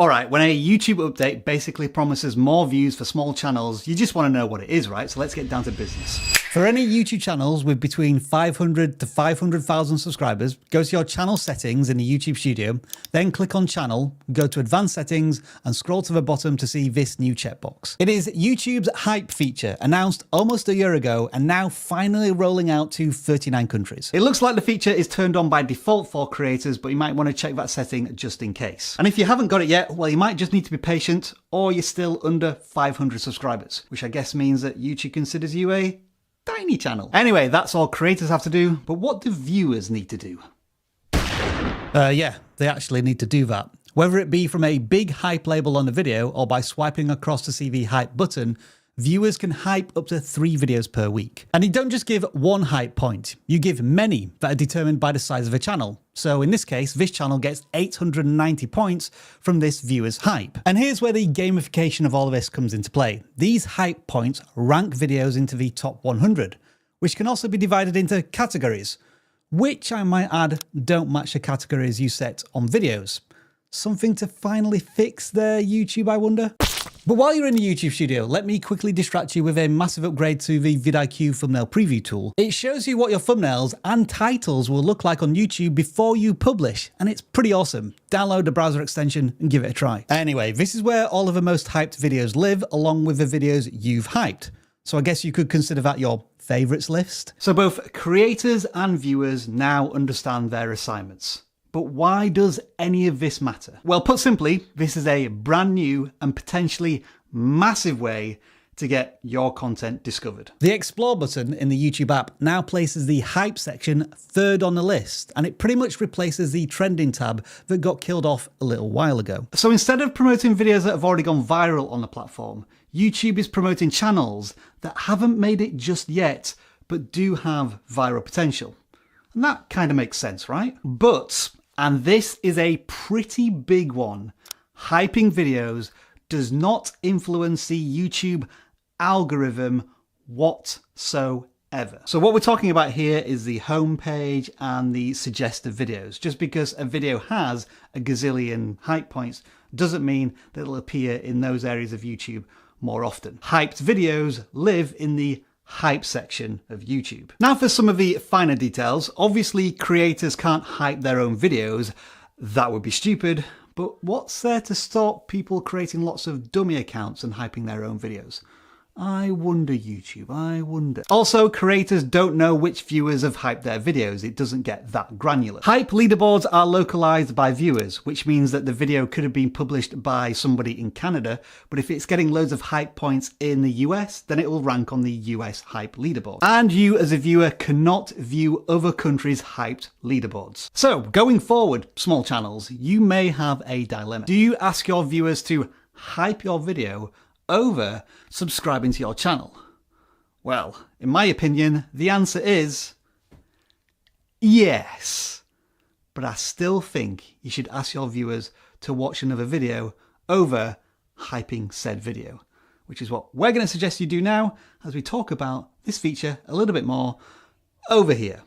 Alright, when a YouTube update basically promises more views for small channels, you just want to know what it is, right? So let's get down to business. For any YouTube channels with between 500 to 500,000 subscribers, go to your channel settings in the YouTube studio, then click on channel, go to advanced settings and scroll to the bottom to see this new checkbox. It is YouTube's hype feature, announced almost a year ago and now finally rolling out to 39 countries. It looks like the feature is turned on by default for creators, but you might want to check that setting just in case. And if you haven't got it yet, well, you might just need to be patient, or you're still under 500 subscribers, which I guess means that YouTube considers you a tiny channel. Anyway, that's all creators have to do, but what do viewers need to do? Yeah, they actually need to do that. Whether it be from a big hype label on the video or by swiping across to see the hype button, viewers can hype up to 3 videos per week. And you don't just give one hype point, you give many that are determined by the size of a channel. So in this case, this channel gets 890 points from this viewer's hype. And here's where the gamification of all of this comes into play. These hype points rank videos into the top 100, which can also be divided into categories, which I might add don't match the categories you set on videos. Something to finally fix there, YouTube, I wonder? But while you're in the YouTube studio, let me quickly distract you with a massive upgrade to the vidIQ thumbnail preview tool. It shows you what your thumbnails and titles will look like on YouTube before you publish, and it's pretty awesome. Download the browser extension and give it a try. Anyway, this is where all of the most hyped videos live, along with the videos you've hyped. So I guess you could consider that your favorites list. So both creators and viewers now understand their assignments. But why does any of this matter? Well, put simply, this is a brand new and potentially massive way to get your content discovered. The Explore button in the YouTube app now places the hype section 3rd on the list, and it pretty much replaces the trending tab that got killed off a little while ago. So instead of promoting videos that have already gone viral on the platform, YouTube is promoting channels that haven't made it just yet, but do have viral potential. And that kind of makes sense, right? But, and this is a pretty big one, hyping videos does not influence the YouTube algorithm whatsoever. So what we're talking about here is the homepage and the suggested videos. Just because a video has a gazillion hype points doesn't mean that it'll appear in those areas of YouTube more often. Hyped videos live in the hype section of YouTube. Now for some of the finer details. Obviously creators can't hype their own videos, that would be stupid, but what's there to stop people creating lots of dummy accounts and hyping their own videos? I wonder, YouTube, I wonder. Also, creators don't know which viewers have hyped their videos. It doesn't get that granular. Hype leaderboards are localized by viewers, which means that the video could have been published by somebody in Canada, but if it's getting loads of hype points in the US, then it will rank on the US hype leaderboard. And you as a viewer cannot view other countries' hyped leaderboards. So, going forward, small channels, you may have a dilemma. Do you ask your viewers to hype your video over subscribing to your channel? Well, in my opinion, the answer is yes. But I still think you should ask your viewers to watch another video over hyping said video, which is what we're going to suggest you do now as we talk about this feature a little bit more over here.